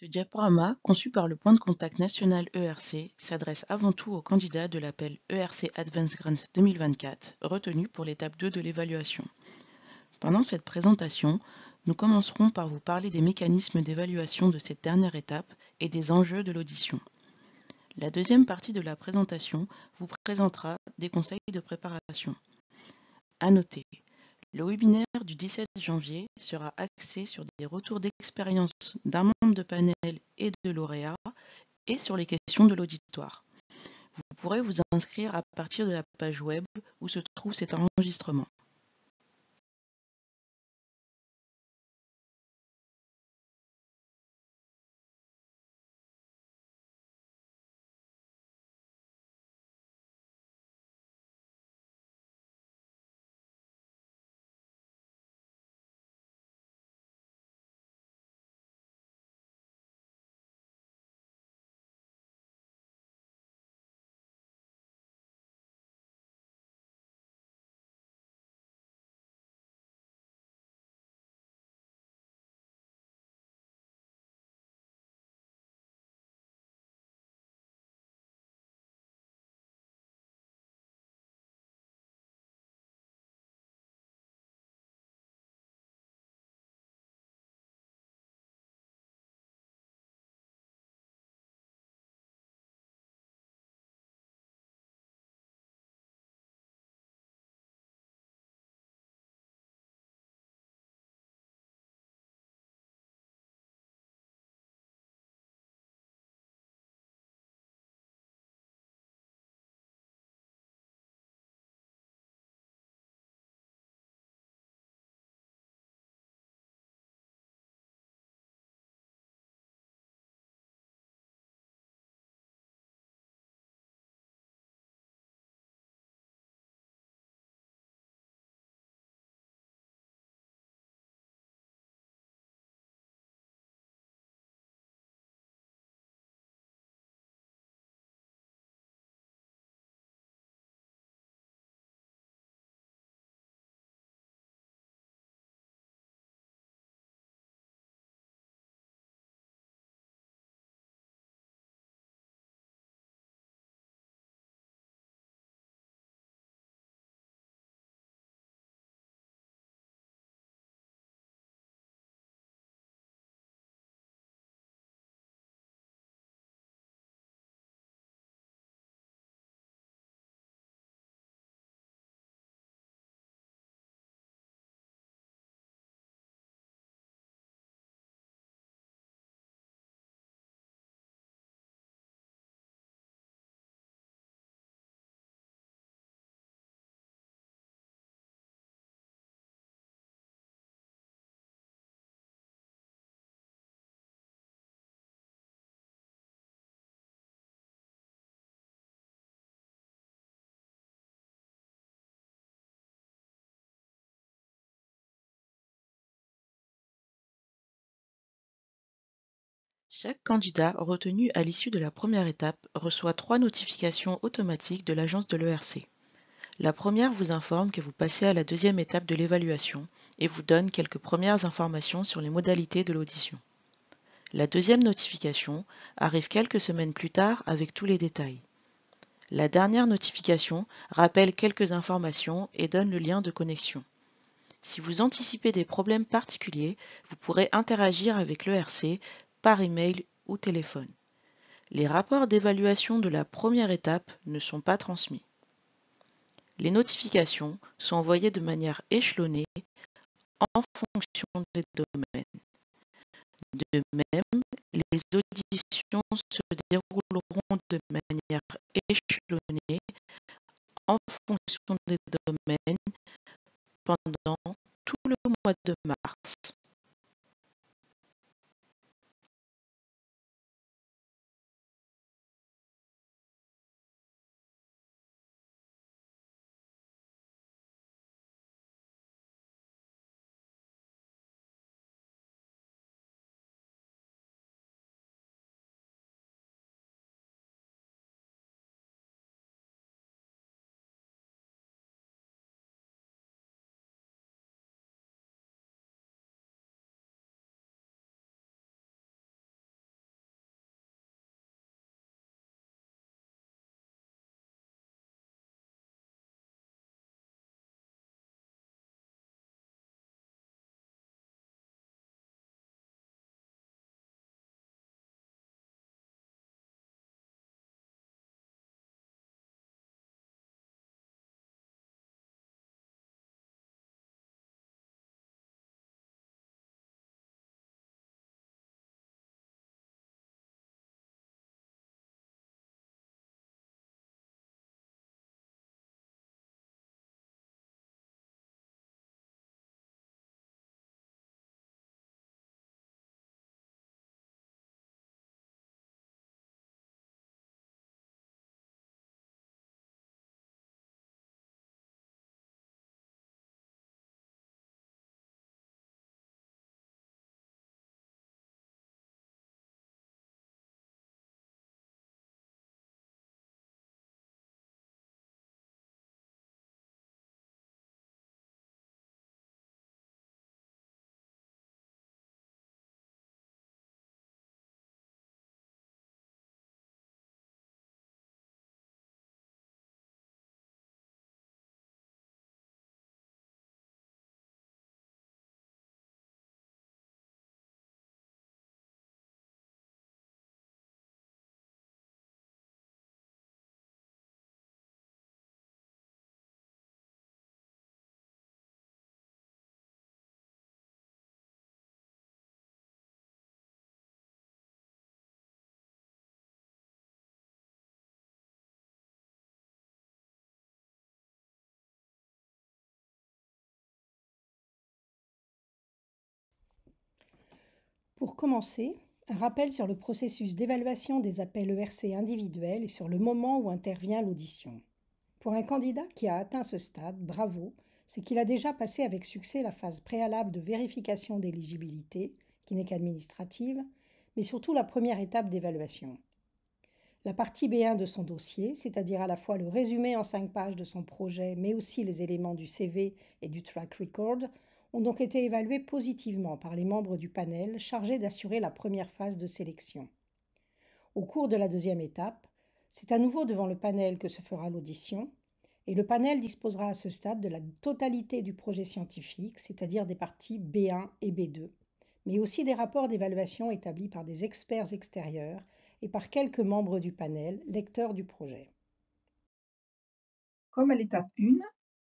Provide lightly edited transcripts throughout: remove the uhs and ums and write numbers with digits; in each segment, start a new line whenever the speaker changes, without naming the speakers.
Ce diaporama, conçu par le point de contact national ERC, s'adresse avant tout aux candidats de l'appel ERC Advanced Grants 2024, retenu pour l'étape 2 de l'évaluation. Pendant cette présentation, nous commencerons par vous parler des mécanismes d'évaluation de cette dernière étape et des enjeux de l'audition. La deuxième partie de la présentation vous présentera des conseils de préparation. À noter, le webinaire du 17 janvier sera axé sur des retours d'expérience d'un membre de panel et de lauréats et sur les questions de l'auditoire. Vous pourrez vous inscrire à partir de la page web où se trouve cet enregistrement. Chaque candidat retenu à l'issue de la première étape reçoit 3 notifications automatiques de l'agence de l'ERC. La première vous informe que vous passez à la deuxième étape de l'évaluation et vous donne quelques premières informations sur les modalités de l'audition. La deuxième notification arrive quelques semaines plus tard avec tous les détails. La dernière notification rappelle quelques informations et donne le lien de connexion. Si vous anticipez des problèmes particuliers, vous pourrez interagir avec l'ERC par email ou téléphone. Les rapports d'évaluation de la première étape ne sont pas transmis. Les notifications sont envoyées de manière échelonnée en fonction des domaines. De même, les auditions se dérouleront de manière échelonnée en fonction des domaines pendant tout le mois de mars.
Pour commencer, un rappel sur le processus d'évaluation des appels ERC individuels et sur le moment où intervient l'audition. Pour un candidat qui a atteint ce stade, bravo, c'est qu'il a déjà passé avec succès la phase préalable de vérification d'éligibilité, qui n'est qu'administrative, mais surtout la première étape d'évaluation. La partie B1 de son dossier, c'est-à-dire à la fois le résumé en 5 pages de son projet, mais aussi les éléments du CV et du track record, ont donc été évalués positivement par les membres du panel chargés d'assurer la première phase de sélection. Au cours de la deuxième étape, c'est à nouveau devant le panel que se fera l'audition, et le panel disposera à ce stade de la totalité du projet scientifique, c'est-à-dire des parties B1 et B2, mais aussi des rapports d'évaluation établis par des experts extérieurs et par quelques membres du panel, lecteurs du projet.
Comme à l'étape 1,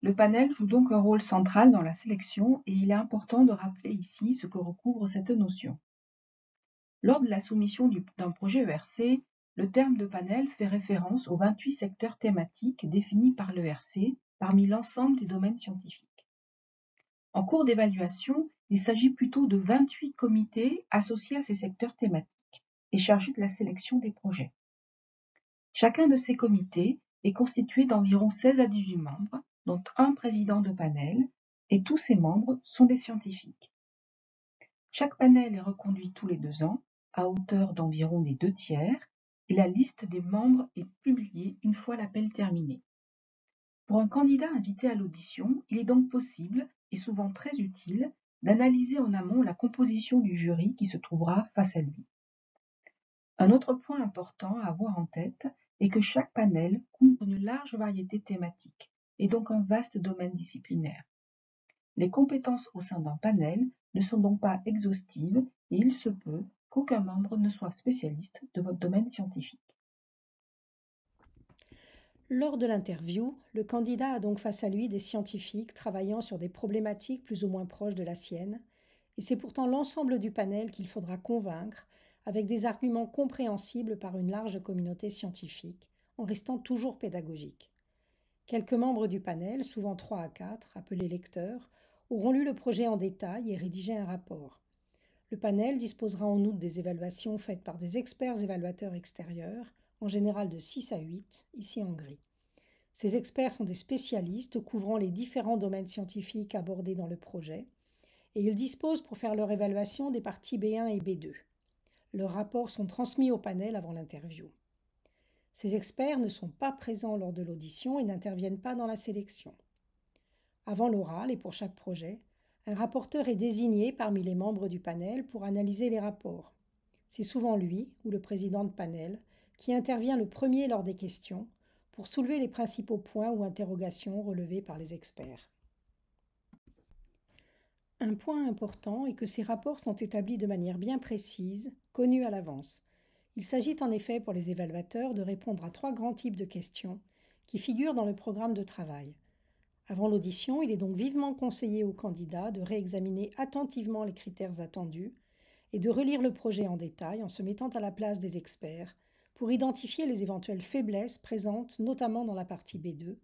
le panel joue donc un rôle central dans la sélection et il est important de rappeler ici ce que recouvre cette notion. Lors de la soumission d'un projet ERC, le terme de panel fait référence aux 28 secteurs thématiques définis par l'ERC parmi l'ensemble des domaines scientifiques. En cours d'évaluation, il s'agit plutôt de 28 comités associés à ces secteurs thématiques et chargés de la sélection des projets. Chacun de ces comités est constitué d'environ 16 à 18 membres, dont un président de panel, et tous ces membres sont des scientifiques. Chaque panel est reconduit tous les 2 ans, à hauteur d'environ les 2/3, et la liste des membres est publiée une fois l'appel terminé. Pour un candidat invité à l'audition, il est donc possible, et souvent très utile, d'analyser en amont la composition du jury qui se trouvera face à lui. Un autre point important à avoir en tête est que chaque panel couvre une large variété thématique et donc un vaste domaine disciplinaire. Les compétences au sein d'un panel ne sont donc pas exhaustives et il se peut qu'aucun membre ne soit spécialiste de votre domaine scientifique.
Lors de l'interview, le candidat a donc face à lui des scientifiques travaillant sur des problématiques plus ou moins proches de la sienne, et c'est pourtant l'ensemble du panel qu'il faudra convaincre avec des arguments compréhensibles par une large communauté scientifique, en restant toujours pédagogique. Quelques membres du panel, souvent 3 à 4, appelés lecteurs, auront lu le projet en détail et rédigé un rapport. Le panel disposera en outre des évaluations faites par des experts évaluateurs extérieurs, en général de 6 à 8, ici en gris. Ces experts sont des spécialistes couvrant les différents domaines scientifiques abordés dans le projet, et ils disposent pour faire leur évaluation des parties B1 et B2. Leurs rapports sont transmis au panel avant l'interview. Ces experts ne sont pas présents lors de l'audition et n'interviennent pas dans la sélection. Avant l'oral et pour chaque projet, un rapporteur est désigné parmi les membres du panel pour analyser les rapports. C'est souvent lui, ou le président de panel, qui intervient le premier lors des questions pour soulever les principaux points ou interrogations relevés par les experts. Un point important est que ces rapports sont établis de manière bien précise, connue à l'avance. Il s'agit en effet pour les évaluateurs de répondre à 3 grands types de questions qui figurent dans le programme de travail. Avant l'audition, il est donc vivement conseillé aux candidats de réexaminer attentivement les critères attendus et de relire le projet en détail en se mettant à la place des experts pour identifier les éventuelles faiblesses présentes notamment dans la partie B2,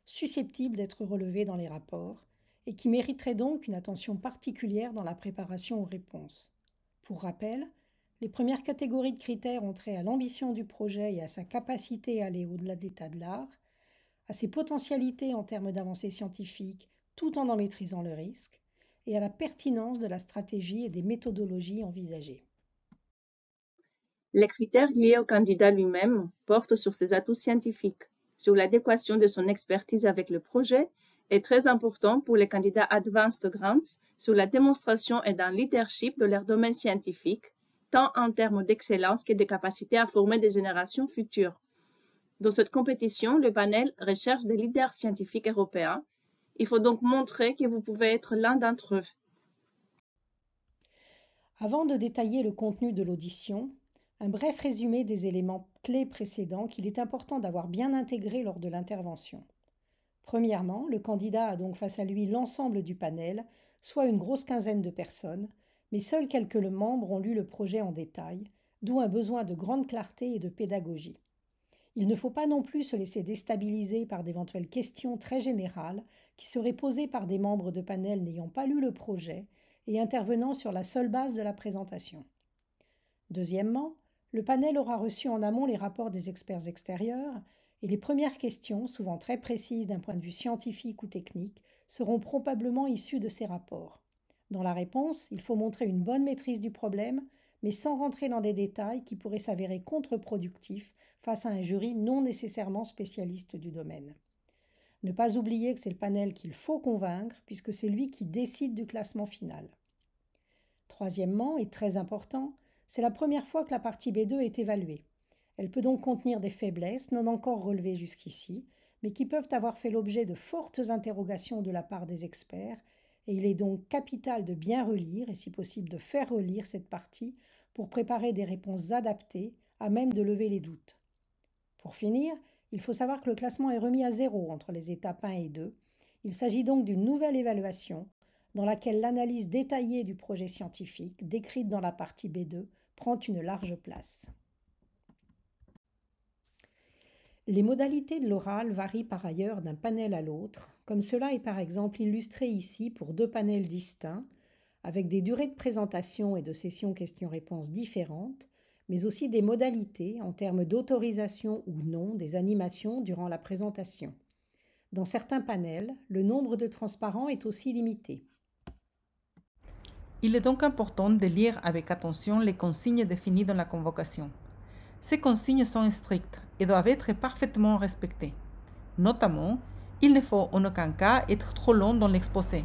susceptibles d'être relevées dans les rapports et qui mériteraient donc une attention particulière dans la préparation aux réponses. Pour rappel, les premières catégories de critères ont trait à l'ambition du projet et à sa capacité à aller au-delà de l'état de l'art, à ses potentialités en termes d'avancées scientifiques tout en maîtrisant le risque, et à la pertinence de la stratégie et des méthodologies envisagées.
Les critères liés au candidat lui-même portent sur ses atouts scientifiques, sur l'adéquation de son expertise avec le projet et très important pour les candidats Advanced Grants, sur la démonstration et d'un leadership de leur domaine scientifique, tant en termes d'excellence que de capacité à former des générations futures. Dans cette compétition, le panel recherche des leaders scientifiques européens. Il faut donc montrer que vous pouvez être l'un d'entre eux.
Avant de détailler le contenu de l'audition, un bref résumé des éléments clés précédents qu'il est important d'avoir bien intégrés lors de l'intervention. Premièrement, le candidat a donc face à lui l'ensemble du panel, soit une grosse quinzaine de personnes, mais seuls quelques membres ont lu le projet en détail, d'où un besoin de grande clarté et de pédagogie. Il ne faut pas non plus se laisser déstabiliser par d'éventuelles questions très générales qui seraient posées par des membres de panel n'ayant pas lu le projet et intervenant sur la seule base de la présentation. Deuxièmement, le panel aura reçu en amont les rapports des experts extérieurs et les premières questions, souvent très précises d'un point de vue scientifique ou technique, seront probablement issues de ces rapports. Dans la réponse, il faut montrer une bonne maîtrise du problème, mais sans rentrer dans des détails qui pourraient s'avérer contre-productifs face à un jury non nécessairement spécialiste du domaine. Ne pas oublier que c'est le panel qu'il faut convaincre, puisque c'est lui qui décide du classement final. Troisièmement, et très important, c'est la première fois que la partie B2 est évaluée. Elle peut donc contenir des faiblesses non encore relevées jusqu'ici, mais qui peuvent avoir fait l'objet de fortes interrogations de la part des experts, et il est donc capital de bien relire, et si possible de faire relire cette partie, pour préparer des réponses adaptées, à même de lever les doutes. Pour finir, il faut savoir que le classement est remis à 0 entre les étapes 1 et 2. Il s'agit donc d'une nouvelle évaluation, dans laquelle l'analyse détaillée du projet scientifique, décrite dans la partie B2, prend une large place. Les modalités de l'oral varient par ailleurs d'un panel à l'autre, comme cela est par exemple illustré ici pour 2 panels distincts, avec des durées de présentation et de sessions questions-réponses différentes, mais aussi des modalités en termes d'autorisation ou non des animations durant la présentation. Dans certains panels, le nombre de transparents est aussi limité.
Il est donc important de lire avec attention les consignes définies dans la convocation. Ces consignes sont strictes et doivent être parfaitement respectées. Notamment, il ne faut en aucun cas être trop long dans l'exposé.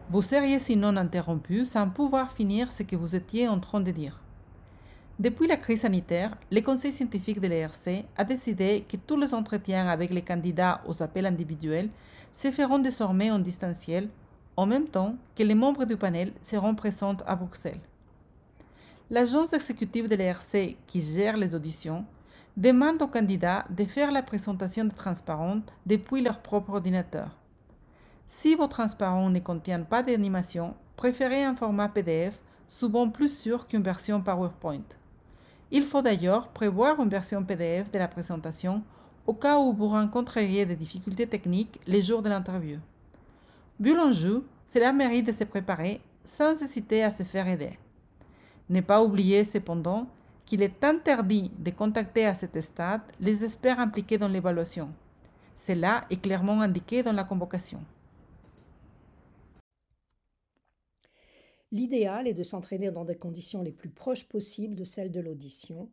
Vous seriez sinon interrompu sans pouvoir finir ce que vous étiez en train de dire. Depuis la crise sanitaire, le Conseil scientifique de l'ERC a décidé que tous les entretiens avec les candidats aux appels individuels se feront désormais en distanciel, en même temps que les membres du panel seront présents à Bruxelles. L'agence exécutive de l'ERC qui gère les auditions demande aux candidats de faire la présentation de transparents depuis leur propre ordinateur. Si vos transparents ne contiennent pas d'animation, préférez un format PDF, souvent plus sûr qu'une version PowerPoint. Il faut d'ailleurs prévoir une version PDF de la présentation au cas où vous rencontreriez des difficultés techniques les jours de l'interview. Vu l'enjeu, cela mérite de se préparer sans hésiter à se faire aider. Ne pas oublier cependant qu'il est interdit de contacter à cet stade les experts impliqués dans l'évaluation. Cela est clairement indiqué dans la convocation.
L'idéal est de s'entraîner dans des conditions les plus proches possibles de celles de l'audition,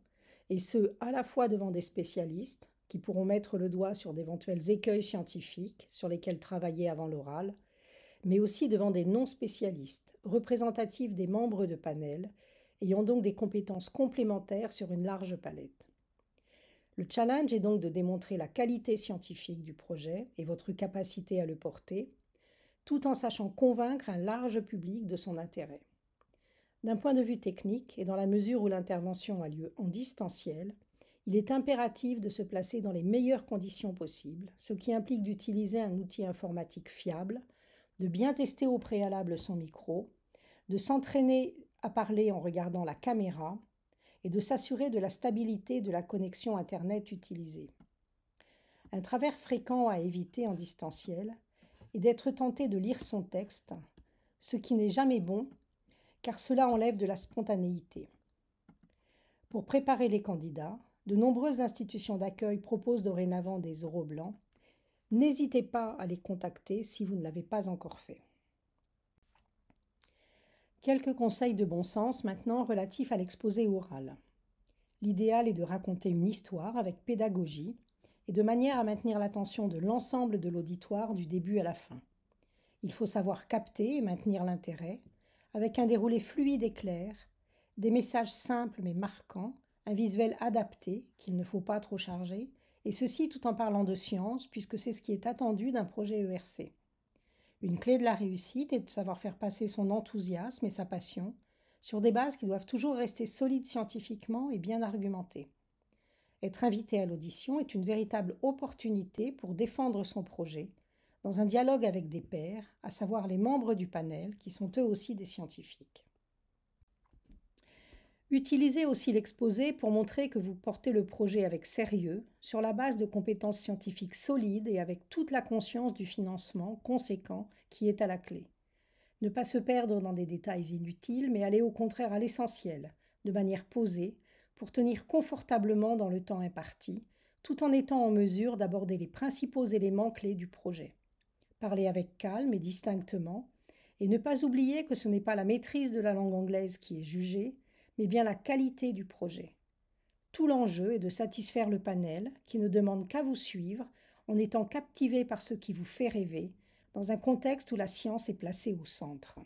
et ce, à la fois devant des spécialistes, qui pourront mettre le doigt sur d'éventuels écueils scientifiques sur lesquels travailler avant l'oral, mais aussi devant des non-spécialistes, représentatifs des membres de panel, ayant donc des compétences complémentaires sur une large palette. Le challenge est donc de démontrer la qualité scientifique du projet et votre capacité à le porter, tout en sachant convaincre un large public de son intérêt. D'un point de vue technique, et dans la mesure où l'intervention a lieu en distanciel, il est impératif de se placer dans les meilleures conditions possibles, ce qui implique d'utiliser un outil informatique fiable, de bien tester au préalable son micro, de s'entraîner à parler en regardant la caméra et de s'assurer de la stabilité de la connexion Internet utilisée. Un travers fréquent à éviter en distanciel est d'être tenté de lire son texte, ce qui n'est jamais bon car cela enlève de la spontanéité. Pour préparer les candidats, de nombreuses institutions d'accueil proposent dorénavant des oraux blancs. N'hésitez pas à les contacter si vous ne l'avez pas encore fait. Quelques conseils de bon sens maintenant relatifs à l'exposé oral. L'idéal est de raconter une histoire avec pédagogie et de manière à maintenir l'attention de l'ensemble de l'auditoire du début à la fin. Il faut savoir capter et maintenir l'intérêt avec un déroulé fluide et clair, des messages simples mais marquants, un visuel adapté qu'il ne faut pas trop charger, et ceci tout en parlant de science puisque c'est ce qui est attendu d'un projet ERC. Une clé de la réussite est de savoir faire passer son enthousiasme et sa passion sur des bases qui doivent toujours rester solides scientifiquement et bien argumentées. Être invité à l'audition est une véritable opportunité pour défendre son projet dans un dialogue avec des pairs, à savoir les membres du panel qui sont eux aussi des scientifiques. Utilisez aussi l'exposé pour montrer que vous portez le projet avec sérieux, sur la base de compétences scientifiques solides et avec toute la conscience du financement conséquent qui est à la clé. Ne pas se perdre dans des détails inutiles, mais aller au contraire à l'essentiel, de manière posée, pour tenir confortablement dans le temps imparti, tout en étant en mesure d'aborder les principaux éléments clés du projet. Parler avec calme et distinctement, et ne pas oublier que ce n'est pas la maîtrise de la langue anglaise qui est jugée, mais bien la qualité du projet. Tout l'enjeu est de satisfaire le panel, qui ne demande qu'à vous suivre, en étant captivé par ce qui vous fait rêver, dans un contexte où la science est placée au centre.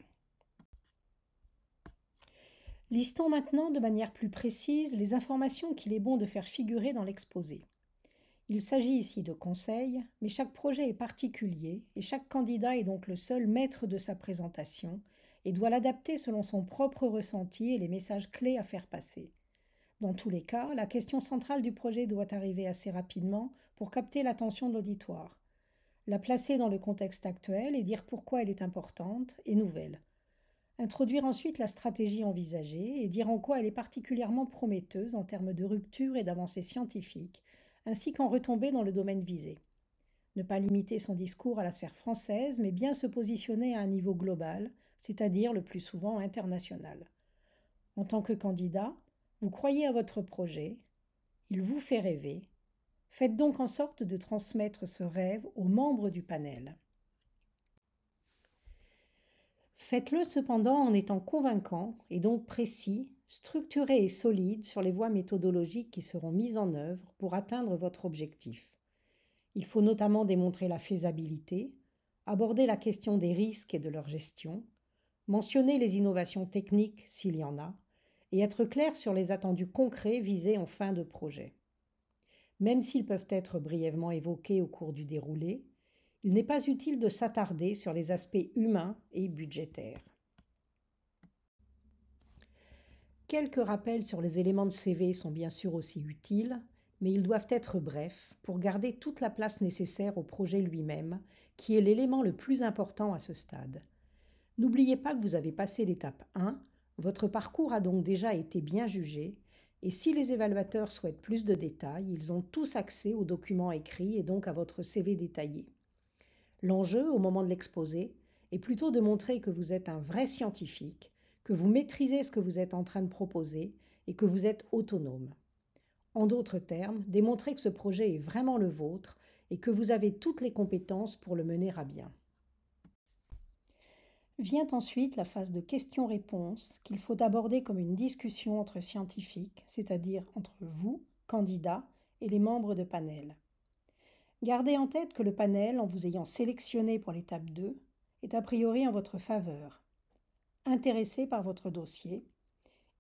Listons maintenant de manière plus précise les informations qu'il est bon de faire figurer dans l'exposé. Il s'agit ici de conseils, mais chaque projet est particulier et chaque candidat est donc le seul maître de sa présentation et doit l'adapter selon son propre ressenti et les messages clés à faire passer. Dans tous les cas, la question centrale du projet doit arriver assez rapidement pour capter l'attention de l'auditoire. La placer dans le contexte actuel et dire pourquoi elle est importante et nouvelle. Introduire ensuite la stratégie envisagée et dire en quoi elle est particulièrement prometteuse en termes de rupture et d'avancée scientifique, ainsi qu'en retombée dans le domaine visé. Ne pas limiter son discours à la sphère française, mais bien se positionner à un niveau global, c'est-à-dire le plus souvent international. En tant que candidat, vous croyez à votre projet, il vous fait rêver. Faites donc en sorte de transmettre ce rêve aux membres du panel. Faites-le cependant en étant convaincant et donc précis, structuré et solide sur les voies méthodologiques qui seront mises en œuvre pour atteindre votre objectif. Il faut notamment démontrer la faisabilité, aborder la question des risques et de leur gestion, mentionner les innovations techniques s'il y en a, et être clair sur les attendus concrets visés en fin de projet. Même s'ils peuvent être brièvement évoqués au cours du déroulé, il n'est pas utile de s'attarder sur les aspects humains et budgétaires. Quelques rappels sur les éléments de CV sont bien sûr aussi utiles, mais ils doivent être brefs pour garder toute la place nécessaire au projet lui-même, qui est l'élément le plus important à ce stade. N'oubliez pas que vous avez passé l'étape 1, votre parcours a donc déjà été bien jugé, et si les évaluateurs souhaitent plus de détails, ils ont tous accès aux documents écrits et donc à votre CV détaillé. L'enjeu, au moment de l'exposé, est plutôt de montrer que vous êtes un vrai scientifique, que vous maîtrisez ce que vous êtes en train de proposer et que vous êtes autonome. En d'autres termes, démontrer que ce projet est vraiment le vôtre et que vous avez toutes les compétences pour le mener à bien. Vient ensuite la phase de questions-réponses qu'il faut aborder comme une discussion entre scientifiques, c'est-à-dire entre vous, candidats, et les membres de panel. Gardez en tête que le panel, en vous ayant sélectionné pour l'étape 2, est a priori en votre faveur, intéressé par votre dossier,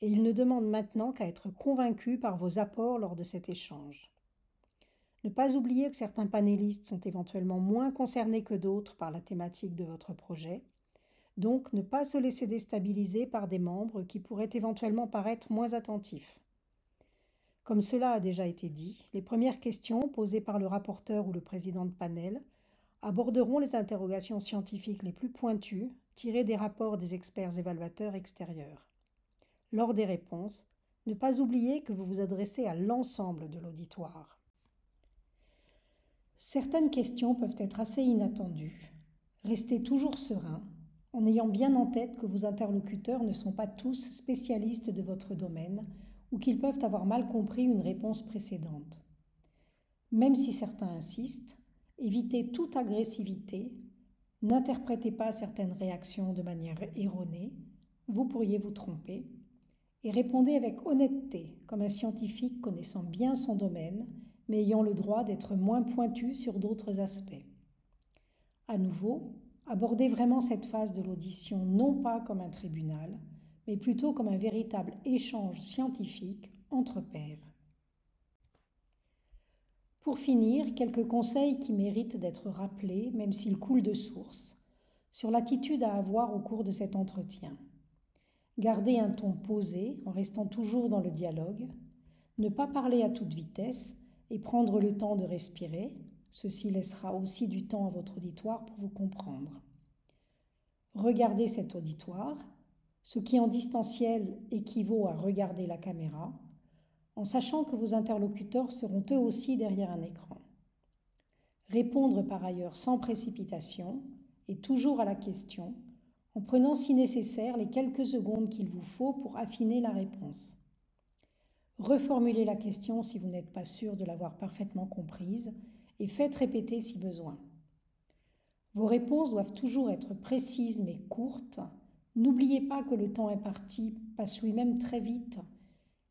et il ne demande maintenant qu'à être convaincu par vos apports lors de cet échange. Ne pas oublier que certains panélistes sont éventuellement moins concernés que d'autres par la thématique de votre projet, donc ne pas se laisser déstabiliser par des membres qui pourraient éventuellement paraître moins attentifs. Comme cela a déjà été dit, les premières questions posées par le rapporteur ou le président de panel aborderont les interrogations scientifiques les plus pointues tirées des rapports des experts évaluateurs extérieurs. Lors des réponses, ne pas oublier que vous vous adressez à l'ensemble de l'auditoire. Certaines questions peuvent être assez inattendues. Restez toujours serein, en ayant bien en tête que vos interlocuteurs ne sont pas tous spécialistes de votre domaine ou qu'ils peuvent avoir mal compris une réponse précédente. Même si certains insistent, évitez toute agressivité, n'interprétez pas certaines réactions de manière erronée, vous pourriez vous tromper, et répondez avec honnêteté, comme un scientifique connaissant bien son domaine, mais ayant le droit d'être moins pointu sur d'autres aspects. À nouveau, abordez vraiment cette phase de l'audition non pas comme un tribunal, mais plutôt comme un véritable échange scientifique entre pairs. Pour finir, quelques conseils qui méritent d'être rappelés, même s'ils coulent de source, sur l'attitude à avoir au cours de cet entretien. Gardez un ton posé en restant toujours dans le dialogue, ne pas parler à toute vitesse et prendre le temps de respirer, ceci laissera aussi du temps à votre auditoire pour vous comprendre. Regardez cet auditoire, ce qui en distanciel équivaut à regarder la caméra, en sachant que vos interlocuteurs seront eux aussi derrière un écran. Répondre par ailleurs sans précipitation et toujours à la question, en prenant si nécessaire les quelques secondes qu'il vous faut pour affiner la réponse. Reformulez la question si vous n'êtes pas sûr de l'avoir parfaitement comprise et faites répéter si besoin. Vos réponses doivent toujours être précises mais courtes. N'oubliez pas que le temps imparti passe lui-même très vite.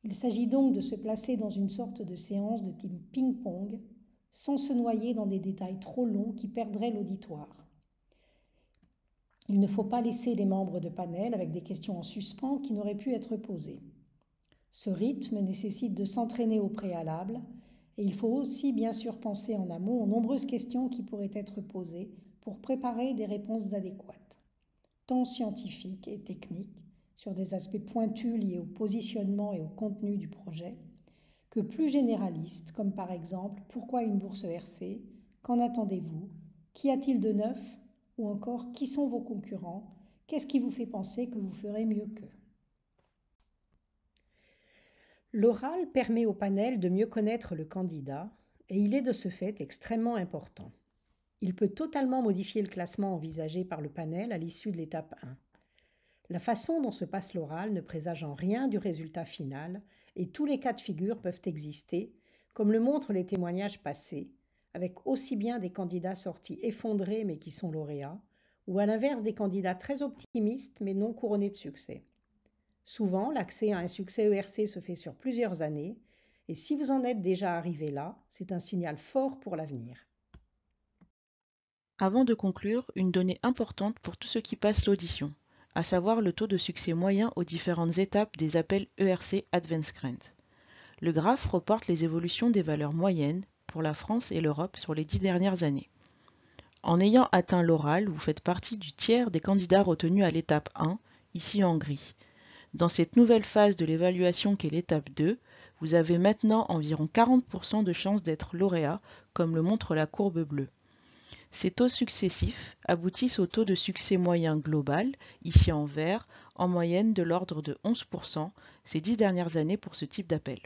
Il s'agit donc de se placer dans une sorte de séance de type ping-pong, sans se noyer dans des détails trop longs qui perdraient l'auditoire. Il ne faut pas laisser les membres de panel avec des questions en suspens qui n'auraient pu être posées. Ce rythme nécessite de s'entraîner au préalable et il faut aussi bien sûr penser en amont aux nombreuses questions qui pourraient être posées pour préparer des réponses adéquates, tant scientifiques et techniques, sur des aspects pointus liés au positionnement et au contenu du projet, que plus généralistes, comme par exemple pourquoi une bourse ERC, qu'en attendez-vous, qu'y a-t-il de neuf, ou encore qui sont vos concurrents, qu'est-ce qui vous fait penser que vous ferez mieux qu'eux. L'oral permet au panel de mieux connaître le candidat et il est de ce fait extrêmement important. Il peut totalement modifier le classement envisagé par le panel à l'issue de l'étape 1. La façon dont se passe l'oral ne présage en rien du résultat final et tous les cas de figure peuvent exister, comme le montrent les témoignages passés, avec aussi bien des candidats sortis effondrés mais qui sont lauréats, ou à l'inverse des candidats très optimistes mais non couronnés de succès. Souvent, l'accès à un succès ERC se fait sur plusieurs années, et si vous en êtes déjà arrivé là, c'est un signal fort pour l'avenir.
Avant de conclure, une donnée importante pour tous ceux qui passent l'audition, à savoir le taux de succès moyen aux différentes étapes des appels ERC Advanced Grant. Le graphe reporte les évolutions des valeurs moyennes pour la France et l'Europe sur les 10 dernières années. En ayant atteint l'oral, vous faites partie du tiers des candidats retenus à l'étape 1, ici en gris. Dans cette nouvelle phase de l'évaluation qu'est l'étape 2, vous avez maintenant environ 40% de chances d'être lauréat, comme le montre la courbe bleue. Ces taux successifs aboutissent au taux de succès moyen global, ici en vert, en moyenne de l'ordre de 11% ces 10 dernières années pour ce type d'appel.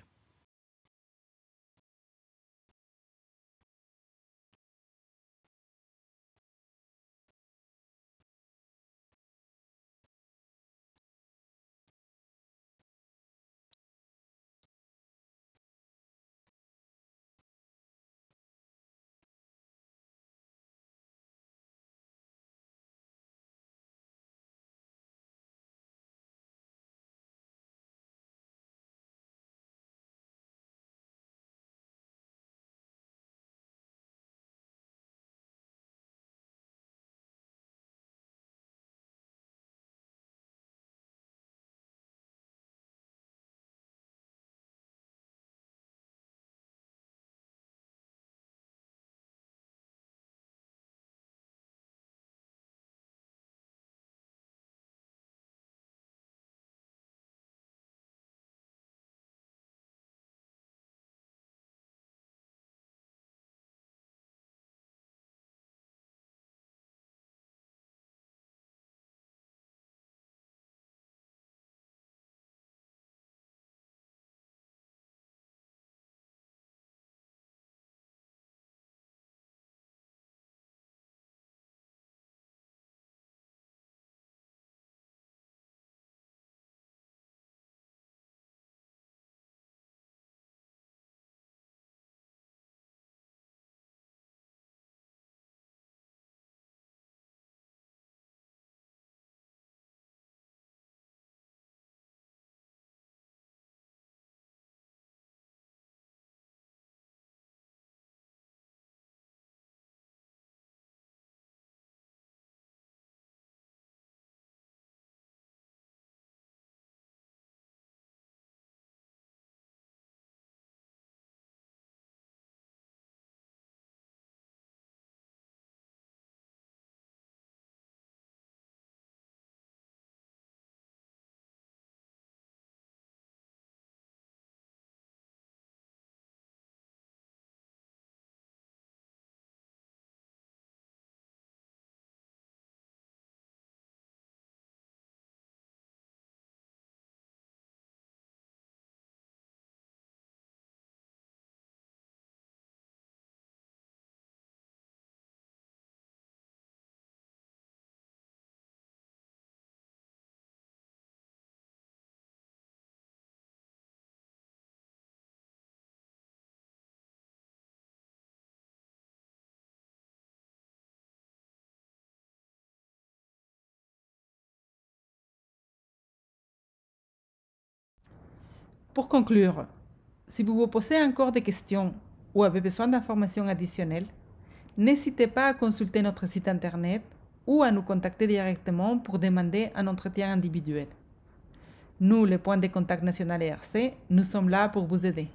Pour conclure, si vous vous posez encore des questions ou avez besoin d'informations additionnelles, n'hésitez pas à consulter notre site internet ou à nous contacter directement pour demander un entretien individuel. Nous, le point de contact national ERC, nous sommes là pour vous aider.